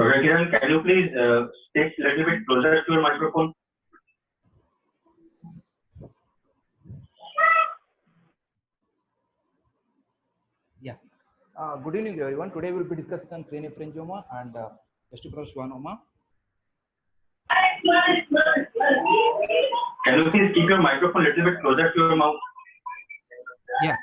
Okay, Kiran, can you please stay a little bit closer to your microphone? Yeah. Good evening, everyone. Today we'll be discussing on craniopharyngioma and vestibular schwannoma. Can you please keep your microphone a little bit closer to your mouth? Yeah.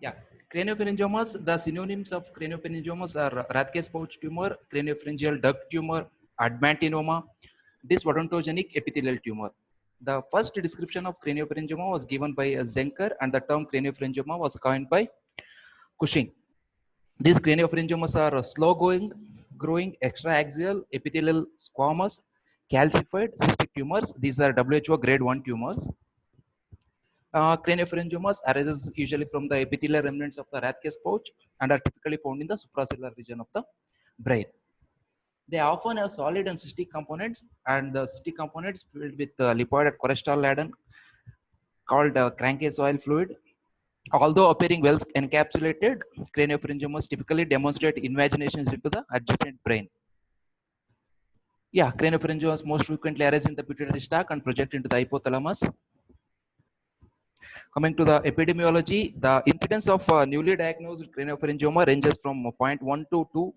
Yeah. Craniopharyngiomas, the synonyms of craniopharyngiomas are Rathke's pouch tumor, craniopharyngeal duct tumor, admantinoma, dysodontogenic epithelial tumor. The first description of craniopharyngioma was given by Zenker, and the term craniopharyngioma was coined by Cushing. These craniopharyngiomas are slow-going, growing extraaxial epithelial squamous, calcified cystic tumors. These are WHO grade 1 tumors. Craniopharyngiomas arises usually from the epithelial remnants of the Rathke's pouch and are typically found in the suprasellar region of the brain. They often have solid and cystic components, and the cystic components filled with lipoid and cholesterol laden called craniosoil fluid. Although appearing well encapsulated, craniopharyngiomas typically demonstrate invaginations into the adjacent brain. Yeah, craniopharyngiomas most frequently arise in the pituitary stalk and project into the hypothalamus. Coming to the epidemiology, the incidence of newly diagnosed craniopharyngioma ranges from 0.1 to 2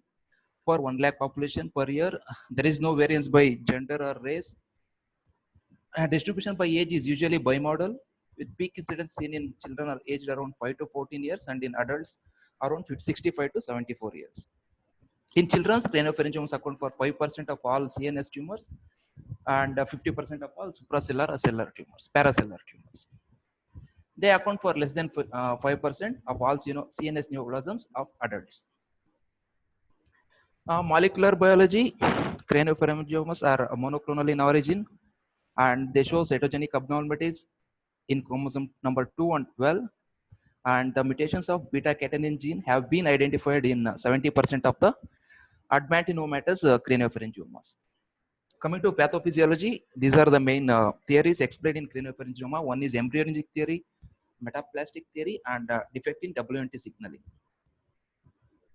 per 1 lakh population per year. There is no variance by gender or race. Distribution by age is usually bimodal, with peak incidence seen in children are aged around 5 to 14 years and in adults around 65 to 74 years. In children, craniopharyngiomas account for 5% of all CNS tumors and 50% of all suprasellar cellular tumors, paracellular tumors. They account for less than 5% of all CNS neoplasms of adults. Molecular biology, craniopharyngiomas are monoclonal in origin, and they show cytogenic abnormalities in chromosome number 2 and 12, and the mutations of beta-catenin gene have been identified in 70% of the admantinomatous craniopharyngiomas. Coming to pathophysiology, these are the main theories explained in craniopharyngioma. One is embryogenic theory, metaplastic theory, and defect in WNT signaling.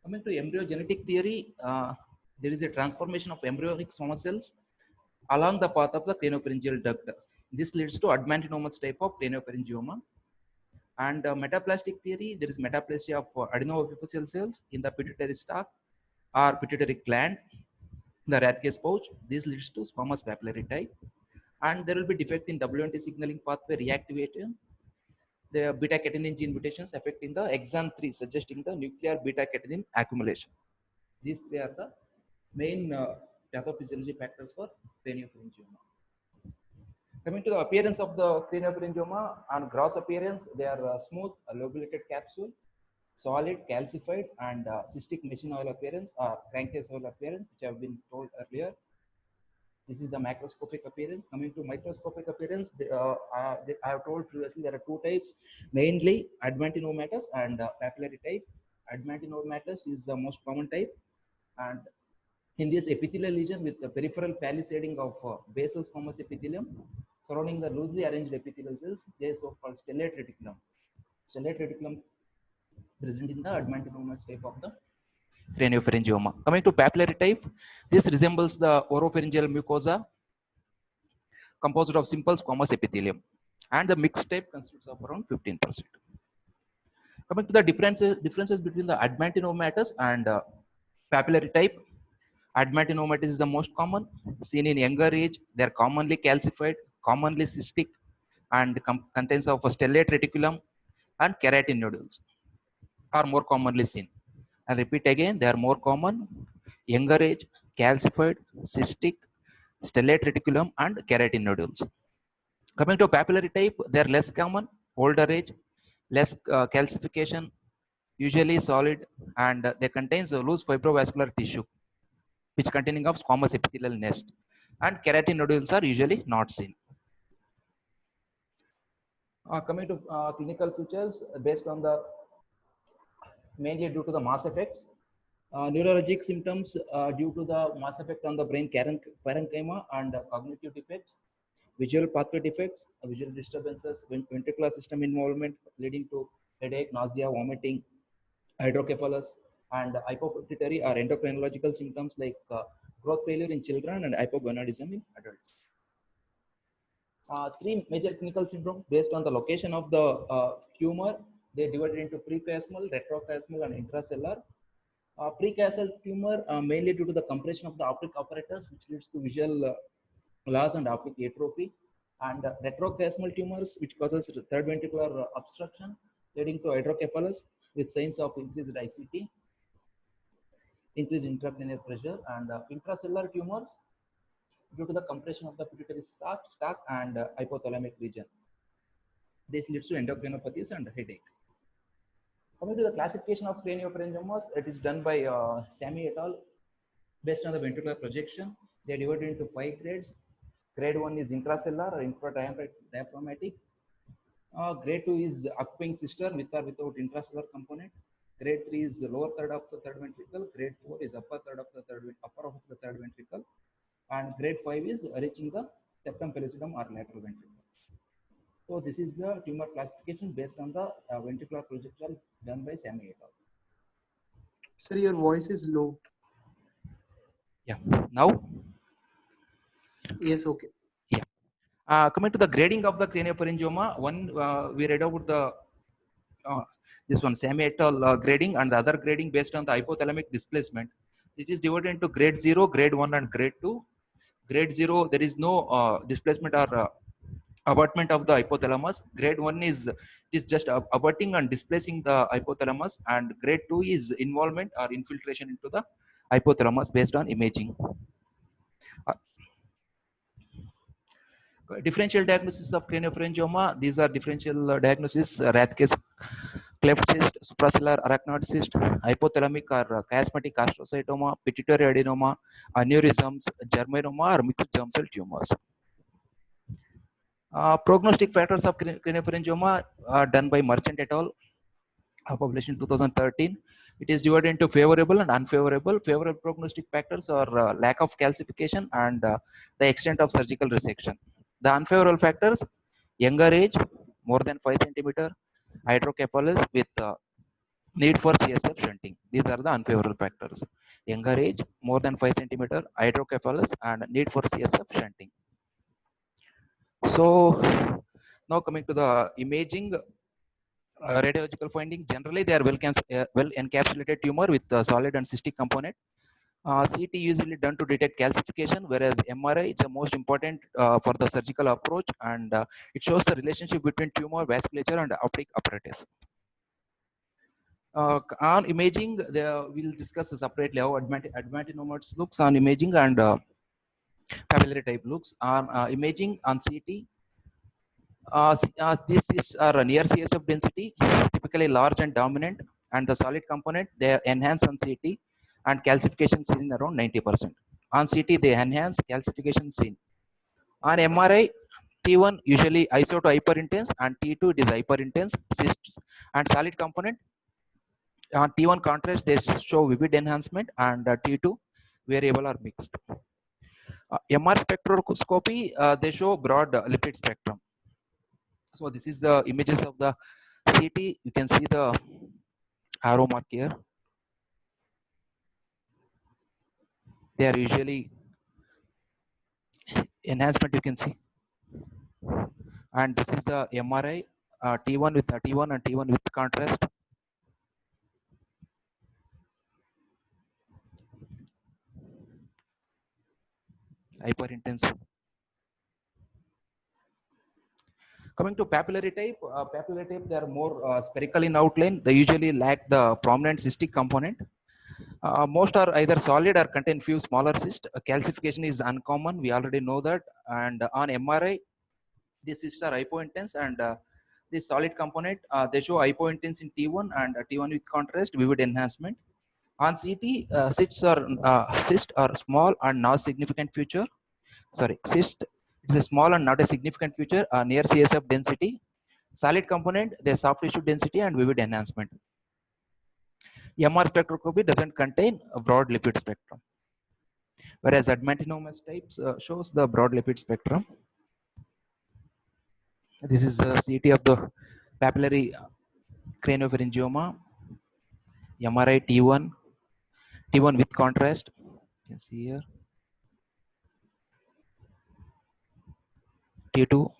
Coming to embryogenetic theory, there is a transformation of embryonic soma cells along the path of the craniopharyngeal duct. This leads to admantinomatous type of craniopharyngioma. And metaplastic theory, there is metaplasia of adenoepiphyseal cells in the pituitary stalk or pituitary gland, the Rathke's pouch. This leads to squamous papillary type. And there will be defect in WNT signaling pathway reactivation. The beta-catenin gene mutations affecting the exon 3, suggesting the nuclear beta-catenin accumulation. These three are the main pathophysiology factors for craniopharyngioma. Coming to the appearance of the craniopharyngioma, on gross appearance, they are smooth, lobulated capsule, solid, calcified, and cystic machine-oil appearance or craniosoil appearance, which have been told earlier. This is the macroscopic appearance. Coming to microscopic appearance, I have told previously there are two types, mainly admantinomatous and papillary type. Admantinomatous is the most common type, and in this epithelial lesion with the peripheral palisading of basal squamous epithelium surrounding the loosely arranged epithelial cells, they are so-called stellate reticulum. Stellate reticulum present in the admantinomatous type of the craniopharyngioma. Coming to papillary type, this resembles the oropharyngeal mucosa composed of simple squamous epithelium, and the mixed type consists of around 15%. Coming to the differences between the admantinomatous and papillary type, admantinomatous is the most common, seen in younger age. They are commonly calcified, commonly cystic, and contains of a stellate reticulum and keratin nodules are more commonly seen. I repeat again, they are more common, younger age, calcified, cystic, stellate reticulum, and keratin nodules. Coming to papillary type, they are less common, older age, less calcification, usually solid, and they contains a loose fibrovascular tissue, which containing of squamous epithelial nest, and keratin nodules are usually not seen. Coming to clinical features, based on the mainly due to the mass effects, Neurologic symptoms due to the mass effect on the brain parenchyma and cognitive defects, visual pathway defects, visual disturbances, ventricular system involvement leading to headache, nausea, vomiting, hydrocephalus, and hypopituitary or endocrinological symptoms like growth failure in children and hypogonadism in adults. Three major clinical syndromes based on the location of the tumor. They divided into prechiasmal, retrochiasmal, and intracellular. Prechiasmal tumor mainly due to the compression of the optic apparatus, which leads to visual loss and optic atrophy, and retrochiasmal tumors, which causes third ventricular obstruction, leading to hydrocephalus with signs of increased ICT, increased intracranial pressure, and intracellular tumors due to the compression of the pituitary sac and hypothalamic region. This leads to endocrinopathies and headache. Coming to the classification of craniopharyngiomas, it is done by Samy et al. Based on the ventricular projection. They are divided into 5 grades. Grade 1 is intracellular or infradiaphragmatic. Grade 2 is occupying cistern with or without intracellular component. Grade 3 is lower third of the third ventricle. Grade 4 is upper half of the third ventricle. And grade 5 is reaching the septum pellucidum or lateral ventricle. So this is the tumor classification based on the ventricular projection done by Samy et al. Sir, your voice is low. Yeah. Now? Yes, okay. Yeah. Coming to the grading of the craniopharyngioma, one we read about the this one Samy et al. Grading, and the other grading based on the hypothalamic displacement. It is divided into grade 0, grade 1, and grade 2. Grade 0, there is no displacement or abatement of the hypothalamus. Grade 1 is just abating and displacing the hypothalamus, and grade 2 is involvement or infiltration into the hypothalamus based on imaging. Differential diagnosis of craniopharyngioma. These are differential diagnosis: Rathke's cleft cyst, suprasellar arachnoid cyst, hypothalamic or chiasmatic astrocytoma, pituitary adenoma, aneurysms, germinoma, or mixed germ cell tumors. Prognostic factors of craniopharyngioma done by Merchant et al. Published in 2013. It is divided into favorable and unfavorable. Favorable prognostic factors are lack of calcification and the extent of surgical resection. The unfavorable factors: younger age, more than 5 centimeter, hydrocephalus with need for CSF shunting. These are the unfavorable factors: younger age, more than 5 centimeter, hydrocephalus, and need for CSF shunting. So now coming to the imaging. Radiological finding, generally they are well encapsulated tumor with solid and cystic component. CT usually done to detect calcification, whereas MRI is the most important for the surgical approach, and it shows the relationship between tumor, vasculature, and optic apparatus. On imaging, we'll discuss separately how adenomatous looks on imaging and papillary type looks on imaging on CT. This is near CSF density, typically large and dominant, and the solid component they enhance on CT, and calcification seen around 90%. On CT they enhance, calcification seen. On MRI, T1 usually iso to hyperintense, and T2 it is hyperintense cysts, and solid component on T1 contrast they show vivid enhancement, and T2 variable or mixed. MR spectroscopy they show broad lipid spectrum. So this is the images of the CT. You can see the arrow mark here. They are usually enhancement, you can see. And this is the MRI, T1 with T1 and T1 with contrast. Hyperintense. Coming to papillary type, they are more spherical in outline. They usually lack the prominent cystic component. Most are either solid or contain few smaller cysts. Calcification is uncommon. We already know that. And on MRI, these cysts are hypointense, and this solid component they show hypointense in T1 and T1 with contrast, vivid enhancement. On CT, cysts are small and not significant feature. Sorry, cyst is a small and not a significant feature near CSF density. Solid component, they soft tissue density and vivid enhancement. MR spectroscopy doesn't contain a broad lipid spectrum, whereas adenomas types shows the broad lipid spectrum. This is the CT of the papillary craniopharyngioma, MRI T1, T1 with contrast. You can see here. T2.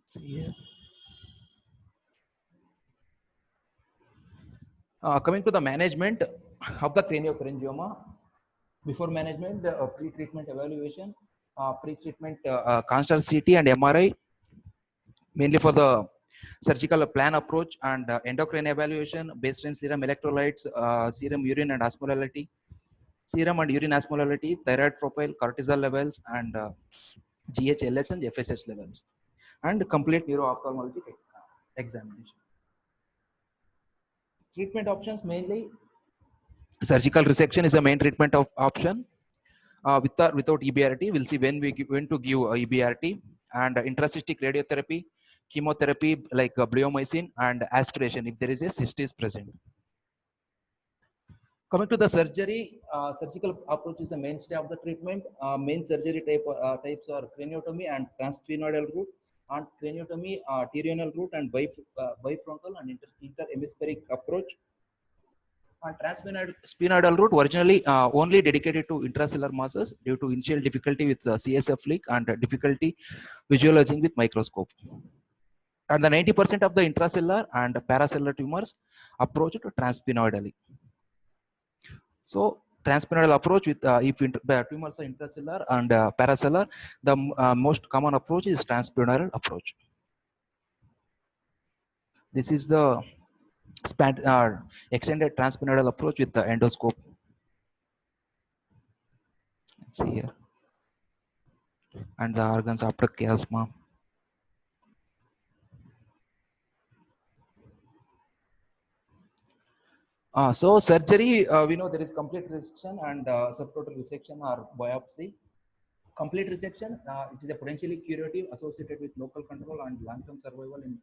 See here. Coming to the management of the craniopharyngioma, before management, pre-treatment evaluation, pre-treatment constant CT and MRI, mainly for the surgical plan approach, and endocrine evaluation, baseline serum electrolytes, serum urine and osmolality, serum and urine osmolality, thyroid profile, cortisol levels, and GHLS and FSH levels, and complete neuro-ophthalmologic examination. Treatment options mainly surgical resection is the main treatment option. With or without EBRT, we'll see when when to give EBRT, and intracystic radiotherapy, chemotherapy like bleomycin, and aspiration if there is a cyst is present. Coming to the surgery, surgical approach is the mainstay of the treatment. Main surgery types are craniotomy and transsphenoidal route, and craniotomy, pterional route, and bifrontal and interhemispheric approach. And transsphenoidal route originally only dedicated to intracellular masses due to initial difficulty with CSF leak and difficulty visualizing with microscope. And the 90% of the intracellular and paracellular tumors approach to transsphenoidally. So transsphenoidal approach with if tumors are intracellular and paracellular, the most common approach is transsphenoidal approach. This is the extended transsphenoidal approach with the endoscope. Let's see here. And the organs after chiasma. So surgery, we know there is complete resection and subtotal resection or biopsy. Complete resection, it is a potentially curative associated with local control and long-term survival in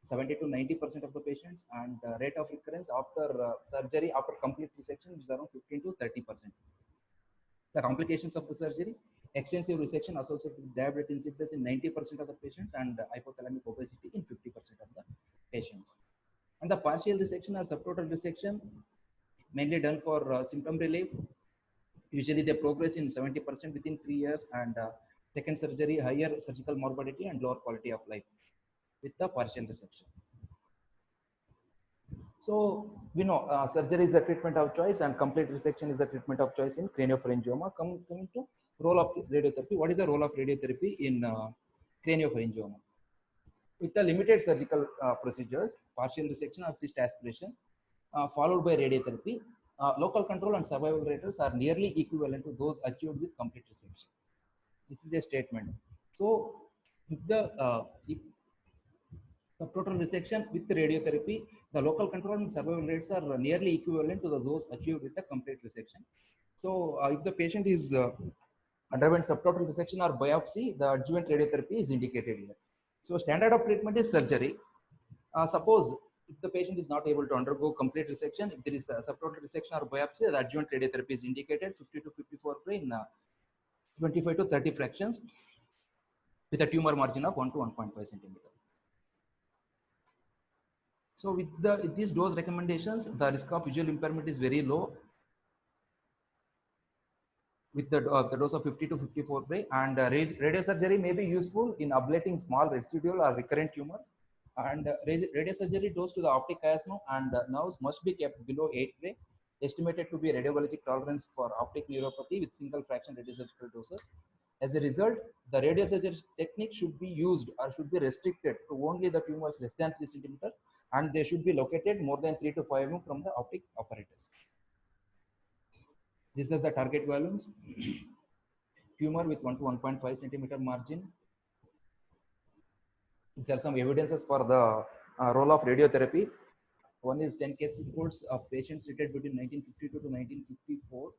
70 to 90% of the patients, and rate of recurrence after surgery after complete resection is around 15 to 30%. The complications of the surgery: extensive resection associated with diabetes insipidus in 90% of the patients, and hypothalamic obesity in 50% of the patients. And the partial resection or subtotal resection, mainly done for symptom relief. Usually they progress in 70% within 3 years, and second surgery, higher surgical morbidity and lower quality of life with the partial resection. So we know surgery is a treatment of choice and complete resection is a treatment of choice in craniopharyngioma. Coming to role of radiotherapy, what is the role of radiotherapy in craniopharyngioma? With the limited surgical procedures, partial resection or cyst aspiration, followed by radiotherapy, local control and survival rates are nearly equivalent to those achieved with complete resection. This is a statement. So if the subtotal resection with radiotherapy, the local control and survival rates are nearly equivalent to those achieved with a complete resection. So if the patient is underwent subtotal resection or biopsy, the adjuvant radiotherapy is indicated here. So standard of treatment is surgery. Suppose if the patient is not able to undergo complete resection, if there is a subtotal resection or biopsy, the adjuvant radiotherapy is indicated 50 to 54 in 25 to 30 fractions with a tumor margin of 1 to 1.5 centimeter. So with these dose recommendations, the risk of visual impairment is very low with the dose of 50 to 54 Gray, and radiosurgery may be useful in ablating small residual or recurrent tumors, and radiosurgery dose to the optic chiasma and nerves must be kept below 8 Gray, estimated to be radiologic tolerance for optic neuropathy with single fraction radiosurgical doses. As a result, the radiosurgery technique should be used or should be restricted to only the tumors less than 3 centimeters, and they should be located more than 3 to 5 mm from the optic apparatus. These are the target volumes. Tumor with 1 to 1.5 centimeter margin. There are some evidences for the role of radiotherapy. One is 10 case reports of patients treated between 1952 to 1954.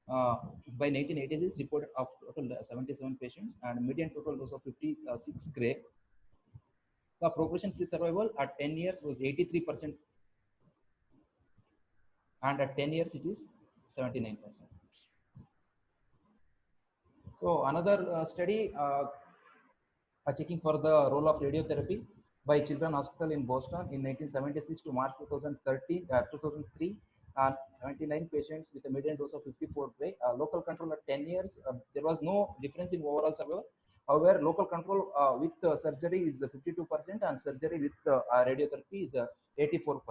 By 1986, reported of total 77 patients and median total dose of 56 Gray. The progression-free survival at 10 years was 83%, and at 10 years it is 79%. So another study checking for the role of radiotherapy by Children's Hospital in Boston in 1976 to March 2003, 79 patients with a median dose of 54 gray. Local control at 10 years, there was no difference in overall survival. However, local control with surgery is 52% and surgery with radiotherapy is 84%.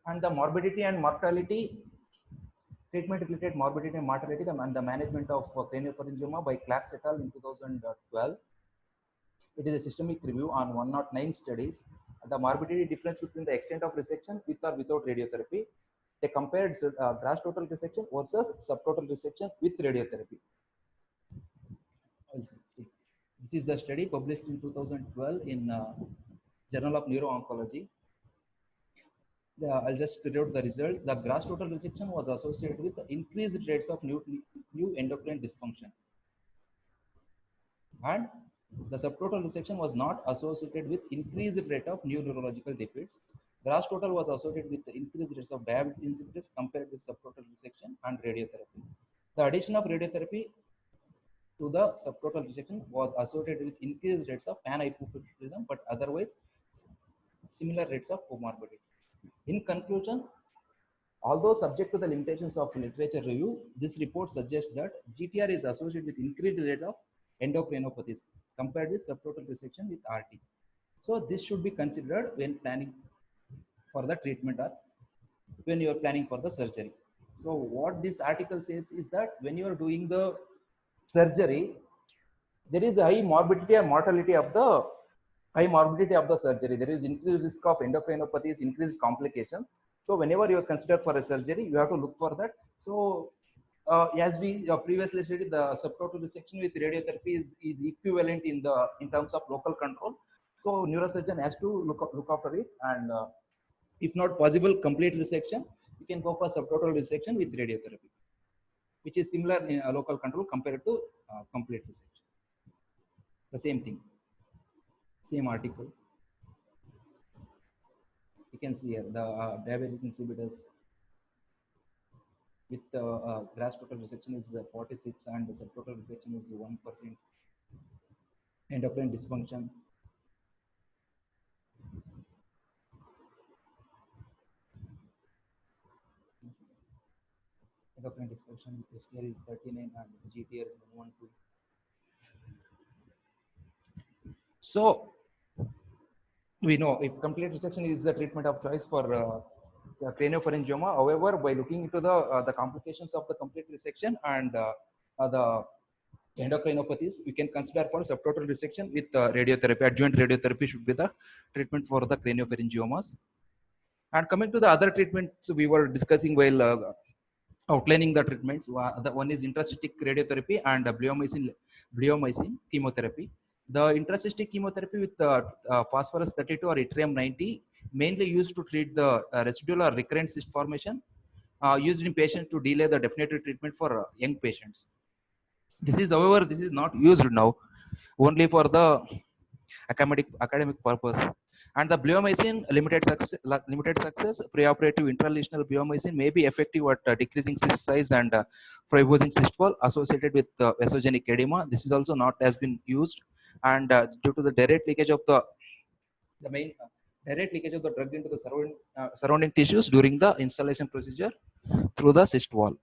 And the morbidity and mortality, treatment-related morbidity and mortality, and the management of craniopharyngioma by Clark et al. In 2012. It is a systemic review on 109 studies. The morbidity difference between the extent of resection with or without radiotherapy. They compared gross total resection versus subtotal resection with radiotherapy. See. This is the study published in 2012 in Journal of Neuro-Oncology. I'll just read out the result. The gross total resection was associated with increased rates of new endocrine dysfunction. And the subtotal resection was not associated with increased rate of new neurological defects. Gross total was associated with the increased rates of diabetes insipidus compared with subtotal resection and radiotherapy. The addition of radiotherapy to the subtotal resection was associated with increased rates of panhypopituitarism, but otherwise similar rates of comorbidity. In conclusion, although subject to the limitations of literature review, this report suggests that GTR is associated with increased rate of endocrinopathies compared with subtotal resection with RT. So this should be considered when planning for the treatment or when you are planning for the surgery. So what this article says is that when you are doing the surgery, there is a high morbidity and mortality of the surgery. There is increased risk of endocrinopathies, increased complications. So whenever you are considered for a surgery, you have to look for that. So as we previously stated, the subtotal resection with radiotherapy is equivalent in terms of local control. So neurosurgeon has to look after it, and if not possible complete resection, you can go for subtotal resection with radiotherapy, which is similar in local control compared to complete resection. The same thing, same article. You can see here the diabetes insipidus with gross total resection is 46 and the subtotal resection is 1%. Endocrine dysfunction. Endocrine dysfunction with STR is 39 and GTR is 112. So we know if complete resection is the treatment of choice for craniopharyngioma. However, by looking into the complications of the complete resection and the endocrinopathies, we can consider for subtotal resection with radiotherapy. Adjuvant radiotherapy should be the treatment for the craniophryngiomas. And coming to the other treatments we were discussing while outlining the treatments, the one is intracystic radiotherapy and bleomycin chemotherapy. The intracystic chemotherapy with phosphorus 32 or yttrium 90 mainly used to treat the residual or recurrent cyst formation, used in patients to delay the definitive treatment for young patients. This is, however, this is not used now, only for the academic purpose. And the bleomycin limited success, preoperative intralesional bleomycin may be effective at decreasing cyst size and fibrosing cyst wall associated with vasogenic edema. This is also not has been used, and due to the direct leakage of the direct leakage of the drug into the surrounding tissues during the installation procedure through the cyst wall.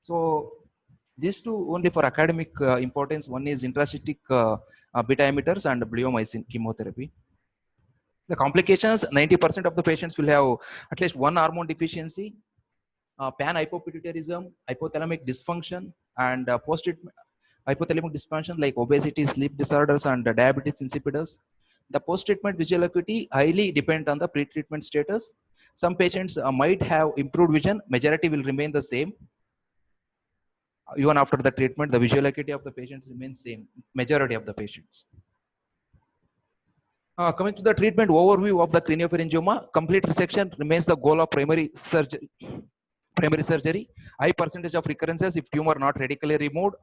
So these two only for academic importance. One is intracystic beta emitters and bleomycin chemotherapy. The complications, 90% of the patients will have at least one hormone deficiency, panhypopituitarism, hypothalamic dysfunction, and post-treatment hypothalamic dysfunction like obesity, sleep disorders, and diabetes insipidus. The post-treatment visual acuity highly depend on the pre-treatment status. Some patients might have improved vision, majority will remain the same. Even after the treatment, the visual acuity of the patients remains same, majority of the patients. Coming to the treatment overview of the craniopharyngioma, complete resection remains the goal of primary surgery. High percentage of recurrences if tumor not radically removed.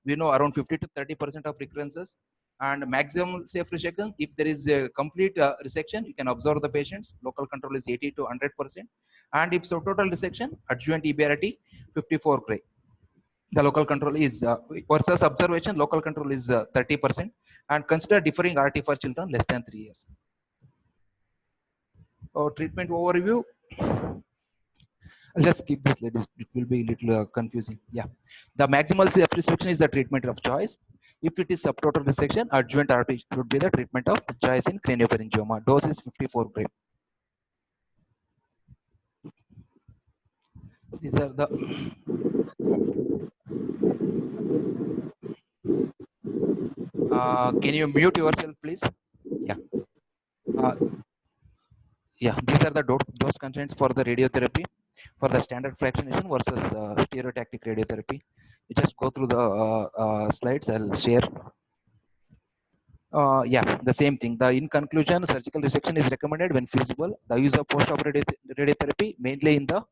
We know around 50 to 30% of recurrences And maximum safe resection, if there is a complete resection, you can observe the patients. Local control is 80 to 100%. And if subtotal resection, adjuvant EBRT 54 gray. The local control is versus observation, local control is 30%. And consider differing RT for children less than 3 years. Treatment overview. I'll just skip this, ladies. It will be a little confusing. Yeah. The maximal safe resection is the treatment of choice. If it is subtotal resection, adjuvant RT should be the treatment of choice in craniopharyngioma. Dose is 54 gray. These are the can you mute yourself, please? Yeah. Yeah, these are the dose constraints for the radiotherapy for the standard fractionation versus stereotactic radiotherapy. You just go through the slides. I'll share. Yeah, the same thing. In conclusion, surgical resection is recommended when feasible. The use of post-operative radiotherapy, mainly in the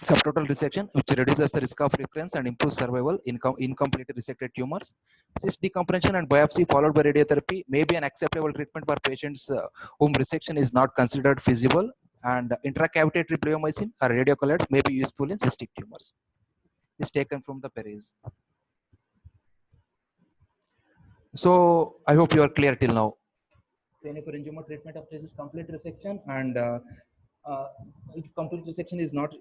subtotal resection, which reduces the risk of recurrence and improves survival in incomplete resected tumors. Cyst decompression and biopsy followed by radiotherapy may be an acceptable treatment for patients whom resection is not considered feasible. And intracavitary bleomycin or radiocolloids may be useful in cystic tumors. It's taken from the Perez. So I hope you are clear till now. Craniopharyngioma treatment of this is complete resection, and if complete resection is not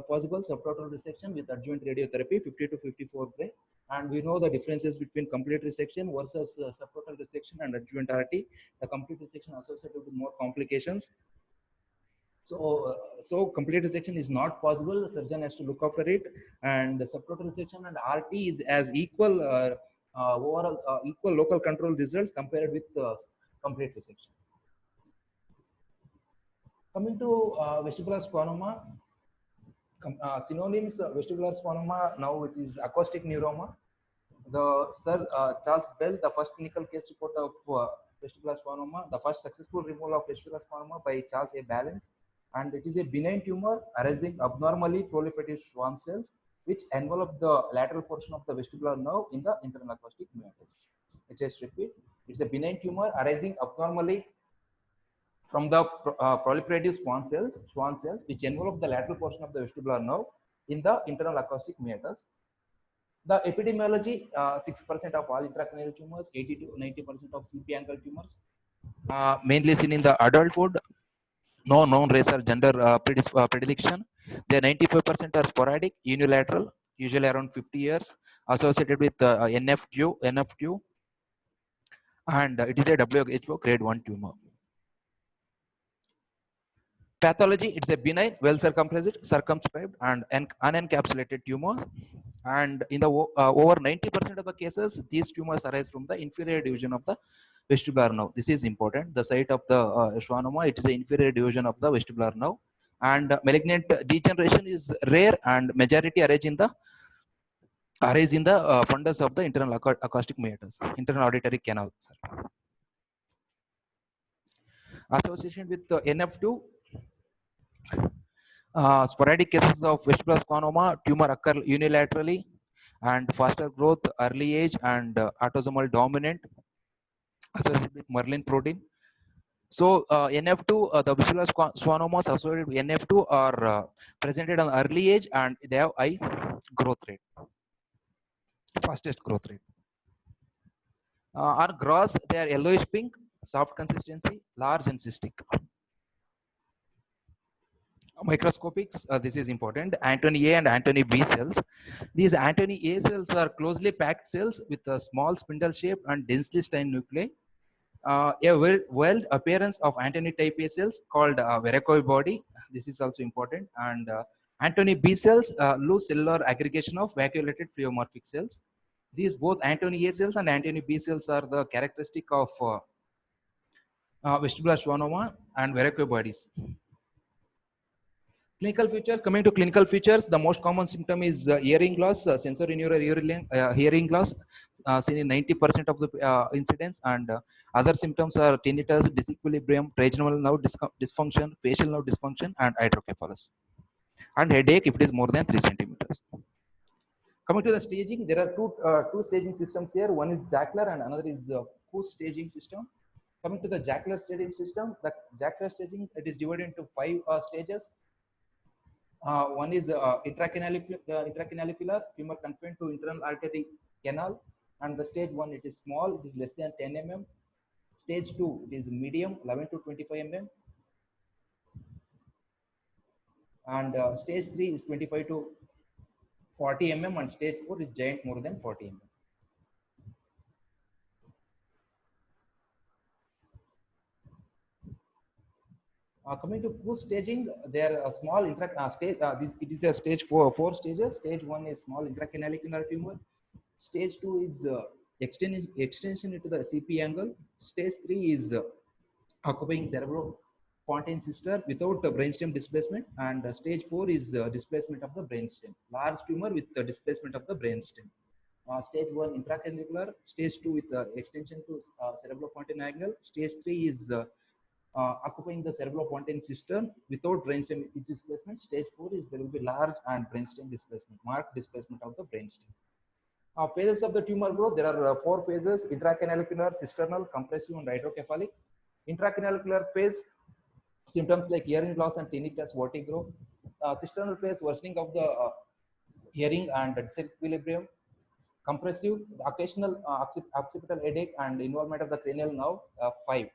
possible, subtotal resection with adjuvant radiotherapy 50 to 54 gray. And we know the differences between complete resection versus subtotal resection and adjuvant RT. The complete resection associated with more complications. So complete resection is not possible. The surgeon has to look after it, and the subtotal resection and RT is as equal overall equal local control results compared with complete resection. Coming to vestibular schwannoma, synonyms vestibular schwannoma, now it is acoustic neuroma. The Sir Charles Bell, the first clinical case report of vestibular schwannoma, the first successful removal of vestibular schwannoma by Charles A. Ballance, and it is a benign tumor arising abnormally proliferative Schwann cells which envelop the lateral portion of the vestibular nerve in the internal acoustic meatus. I just repeat, it's a benign tumor arising abnormally from the proliferative Schwann cells which envelop the lateral portion of the vestibular nerve in the internal acoustic meatus. The epidemiology, 6% of all intracranial tumors, 80 to 90% of CP angle tumors, mainly seen in the adulthood. No known race or gender predilection. They 95% are sporadic, unilateral, usually around 50 years, associated with NF2, and it is a WHO grade 1 tumor. Pathology, it's a benign, well circumscribed and unencapsulated tumors. And in the over 90% of the cases, these tumors arise from the inferior division of the vestibular nerve. This is important. The site of the schwannoma, it is the inferior division of the vestibular nerve. And malignant degeneration is rare, and majority arise in the fundus of the internal acoustic meatus, internal auditory canal. Association with NF2. Sporadic cases of vestibular schwannoma, tumor occur unilaterally and faster growth, early age, and autosomal dominant associated with Merlin protein. So NF2, the vestibular schwannomas associated with NF2 are presented on early age and they have high growth rate, fastest growth rate. On gross, they are yellowish pink, soft consistency, large and cystic. Microscopics, this is important. Antony A and Antony B cells. These Antony A cells are closely packed cells with a small spindle shape and densely stained nuclei. A weld appearance of Antony type A cells called varicose body. This is also important. And Antony B cells, loose cellular aggregation of vacuolated pleomorphic cells. These both Antony A cells and Antony B cells are the characteristic of vestibular schwannoma and varicose bodies. Clinical features, coming to clinical features, the most common symptom is hearing loss, sensorineural hearing loss, seen in 90% of the incidents, and other symptoms are tinnitus, disequilibrium, trigeminal nerve dysfunction, facial nerve dysfunction, and hydrocephalus. And headache if it is more than 3 centimeters. Coming to the staging, there are two staging systems here. One is Jackler and another is Coos staging system. Coming to the Jackler staging system, the Jackler staging, it is divided into 5 stages. One is intracanalicula tumor confined to internal artery canal, and the stage 1 it is small, it is less than 10 mm. Stage 2 it is medium, 11 to 25 mm, and stage 3 is 25 to 40 mm, and stage 4 is giant, more than 40 mm. Coming to Coos staging, there are small stage. It is the stage four stages. Stage 1 is small intracanalicular tumor. Stage 2 is extension into the CP angle. Stage 3 is occupying cerebropontine cister without brainstem displacement, and stage 4 is displacement of the brainstem. Large tumor with the displacement of the brainstem. Stage 1 intracanalicular. Stage 2 with extension to cerebropontine angle. Stage 3 is occupying the cerebropontine cistern without brainstem displacement. Stage 4 is there will be large and brainstem displacement, marked displacement of the brainstem. Phases of the tumor growth, there are 4 phases: intracanalicular, cisternal, compressive, and hydrocephalic. Intracanalicular phase, symptoms like hearing loss and tinnitus, vertigo. Cisternal phase, worsening of the hearing and disequilibrium. Compressive, occasional occipital headache and involvement of the cranial nerve. 5.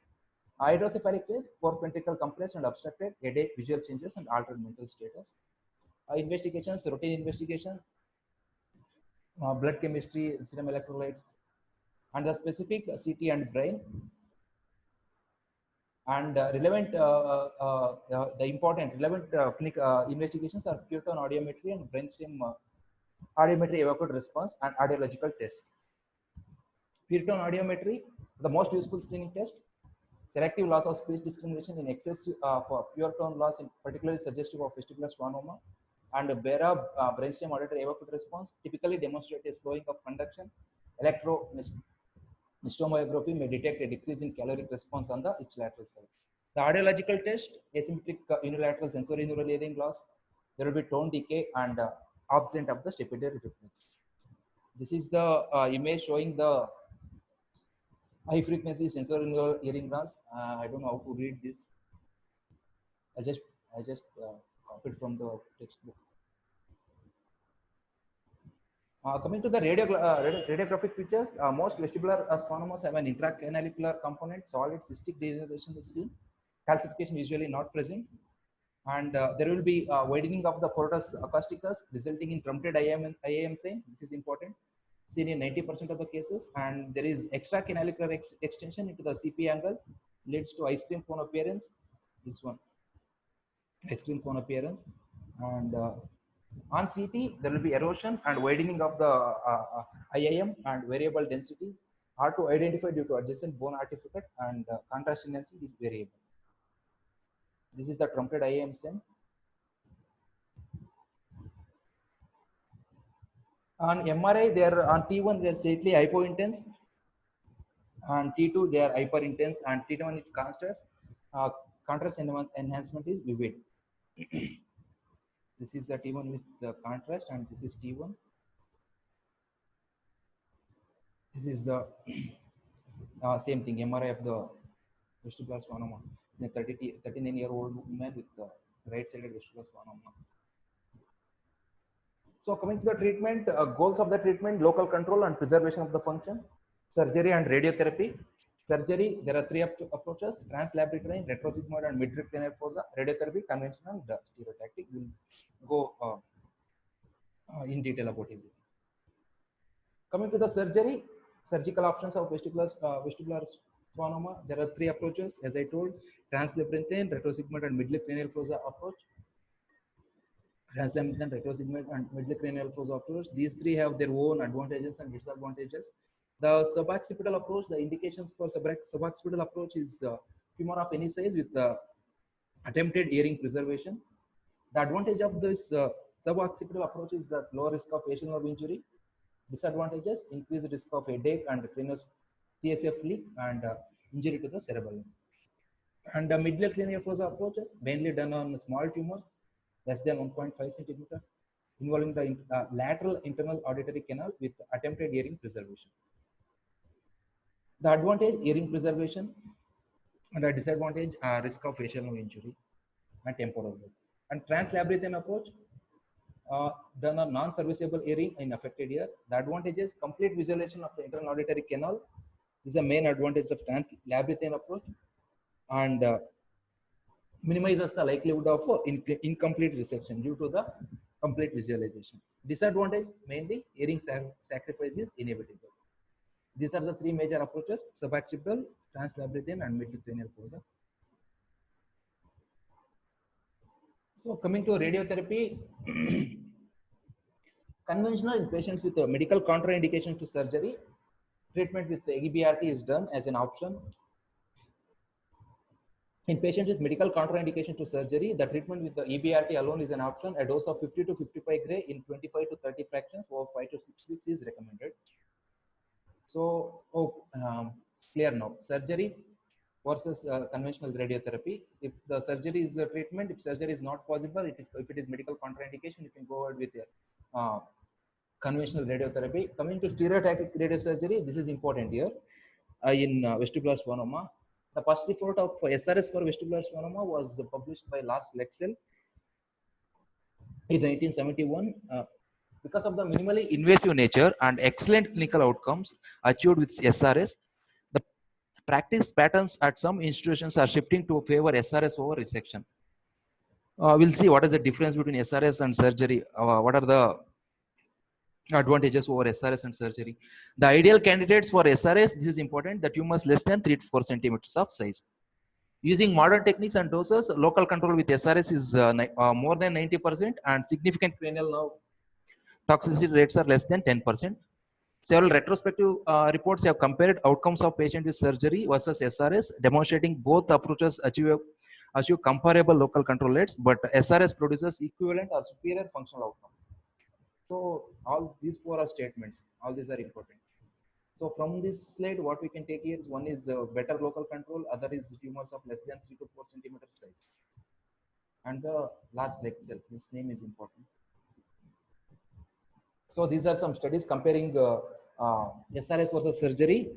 Hydrocephalic phase, fourth ventricle compressed and obstructed, headache, visual changes, and altered mental status. Investigations, routine investigations, blood chemistry, serum electrolytes, and the specific CT and brain. And relevant, the important relevant clinical investigations are puriton audiometry and brainstem audiometry evocative response and audiological tests. Puriton audiometry, the most useful screening test. Selective loss of speech discrimination in excess for pure tone loss, in particularly suggestive of vestibular schwannoma, and BERA brainstem auditory evocative response typically demonstrate a slowing of conduction. Electromyography may detect a decrease in caloric response on the ipsilateral side. The audiological test, asymmetric unilateral sensory neural hearing loss, there will be tone decay and absent of the stapedial reflex. This is the image showing the high frequency sensory neural hearing loss. I don't know how to read this. I just copied from the textbook. Coming to the radiographic features, most vestibular schwannomas have an intracanalicular component. Solid cystic degeneration is seen. Calcification usually not present, and there will be widening of the portus acousticus, resulting in truncated IAM sign. This is important, seen in 90% of the cases, and there is extracanalicular extension into the CP angle, leads to ice cream cone appearance. This one, ice cream cone appearance, and on CT there will be erosion and widening of the IAM and variable density are to identify due to adjacent bone artifact, and contrast intensity is variable. This is the truncated IAM sign. On MRI, they are on T1 they are slightly hypointense, on T2 they are hyperintense, and T1 is contrast. Contrast enhancement is vivid. This is the T1 with the contrast, and this is T1. This is the same thing, MRI of the vestibular schwannoma in a 39-year-old woman with the right-sided vestibular schwannoma. So coming to the treatment, goals of the treatment: local control and preservation of the function, surgery and radiotherapy. Surgery, there are 3 approaches: translaboratory, retrosigmoid, and midrib fossa. Radiotherapy, conventional and stereotactic. We'll go in detail about it. Coming to the surgery, surgical options of vestibular schwannoma, there are 3 approaches, as I told: translabyrinthine, retrosigmoid, and midlip cranial fossa approach. Translabyrinthine, retrosigmoid, and midlip cranial fossa approach. These 3 have their own advantages and disadvantages. The suboccipital approach, the indications for suboccipital approach is tumor of any size with attempted hearing preservation. The advantage of this suboccipital approach is that low risk of facial nerve injury. Disadvantages: increased risk of headache and cranial CSF leak and injury to the cerebellum. And the midlip cranial fossa approach is mainly done on small tumors less than 1.5 centimeter. involving the lateral internal auditory canal with attempted hearing preservation. The advantage, hearing preservation, and the disadvantage, risk of facial nerve injury and temporal lobe. And translabyrinthine approach, done a non-serviceable hearing in affected ear. The advantages, complete visualization of the internal auditory canal is the main advantage of translabyrinthine approach, and minimizes the likelihood of incomplete reception due to the complete visualization. Disadvantage, mainly hearing sacrifice is inevitable. These are the three major approaches: suboccipital, translabyrinthine, and midcranial fossa. So coming to radiotherapy, conventional in patients with a medical contraindication to surgery, treatment with the EBRT is done as an option. In patients with medical contraindication to surgery, the treatment with the EBRT alone is an option. A dose of 50 to 55 gray in 25 to 30 fractions over 5 to 6 weeks is recommended. So, clear now. Surgery versus conventional radiotherapy. If the surgery is the treatment, if surgery is not possible, if it is medical contraindication, you can go ahead with conventional radiotherapy. Coming to stereotactic radiosurgery, this is important here in vestibular schwannoma. The first report of SRS for vestibular schwannoma was published by Lars Lexell in 1971. Because of the minimally invasive nature and excellent clinical outcomes achieved with SRS, the practice patterns at some institutions are shifting to favor SRS over resection. We'll see what is the difference between SRS and surgery. What are the advantages over SRS and surgery? The ideal candidates for SRS, this is important, the tumors less than 3 to 4 centimeters of size. Using modern techniques and doses, local control with SRS is more than 90%, and significant cranial nerve toxicity rates are less than 10%. Several retrospective reports have compared outcomes of patients with surgery versus SRS, demonstrating both approaches achieve comparable local control rates, but SRS produces equivalent or superior functional outcomes. So all these four are statements. All these are important. So from this slide, what we can take here is one is better local control, other is tumors of less than 3 to 4 centimeter size. And the last lecture, this name is important. So these are some studies comparing SRS versus surgery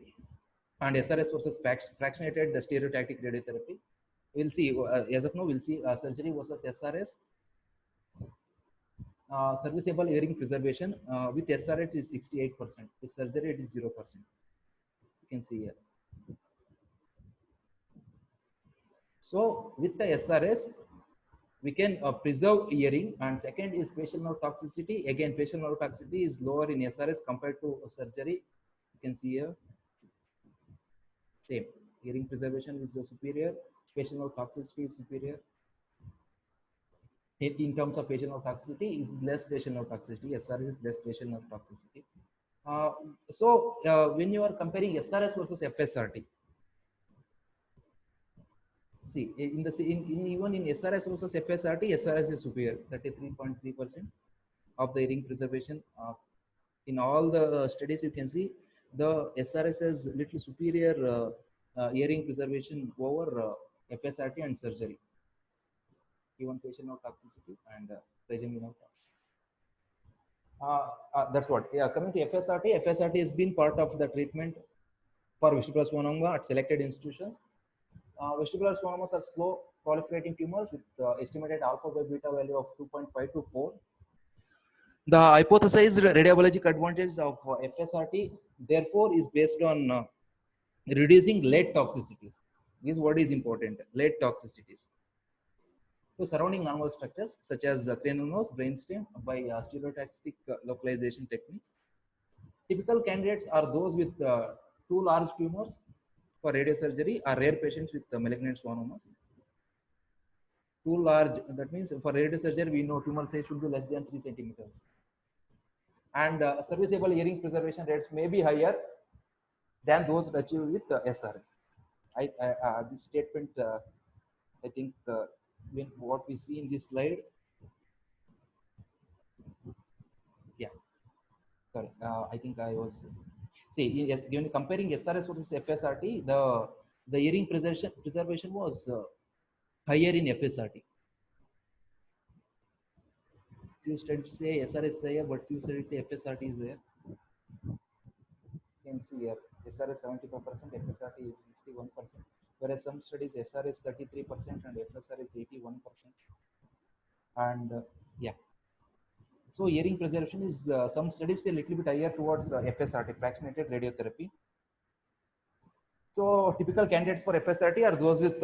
and SRS versus fractionated stereotactic radiotherapy. We'll see, as of now, we'll see surgery versus SRS. Serviceable hearing preservation with SRS is 68%. With surgery, it is 0%. You can see here. So with the SRS, we can preserve hearing, and second is facial nerve toxicity. Again, facial nerve toxicity is lower in SRS compared to surgery. You can see here. Same. Hearing preservation is superior. Facial nerve toxicity is superior. In terms of facial nerve toxicity, is less facial nerve toxicity. SRS is less facial nerve toxicity. When you are comparing SRS versus FSRT, see even in SRS versus FSRT, SRS is superior, 33.3% of the hearing preservation. In all the studies, you can see the SRS has little superior hearing preservation over FSRT and surgery. Even facial nerve toxicity and trigeminal toxicity. That's what. Yeah, coming to FSRT, FSRT has been part of the treatment for vestibular schwannoma at selected institutions. Vestibular schwannomas are slow proliferating tumors with estimated alpha by beta value of 2.5 to 4. The hypothesized radiologic advantage of FSRT, therefore, is based on reducing late toxicities. This word is important, late toxicities. To surrounding normal structures such as cranial nerves, brainstem by stereotactic localization techniques. Typical candidates are those with 2 large tumors for radiosurgery, or rare patients with malignant schwannomas. 2 large, that means for radiosurgery, we know tumor size should be less than 3 centimeters. And serviceable hearing preservation rates may be higher than those achieved with SRS. This statement, I think, what we see in this slide. Yeah, sorry, I think I was. See, when comparing SRS versus FSRT, the hearing preservation was higher in FSRT. Few studies say SRS is there, but few studies say FSRT is there. You can see here SRS 75%, FSRT is 61%, whereas some studies SRS 33% and FSR is 81%. And yeah, so hearing preservation is some studies say a little bit higher towards FSRT, fractionated radiotherapy. So typical candidates for FSRT are those with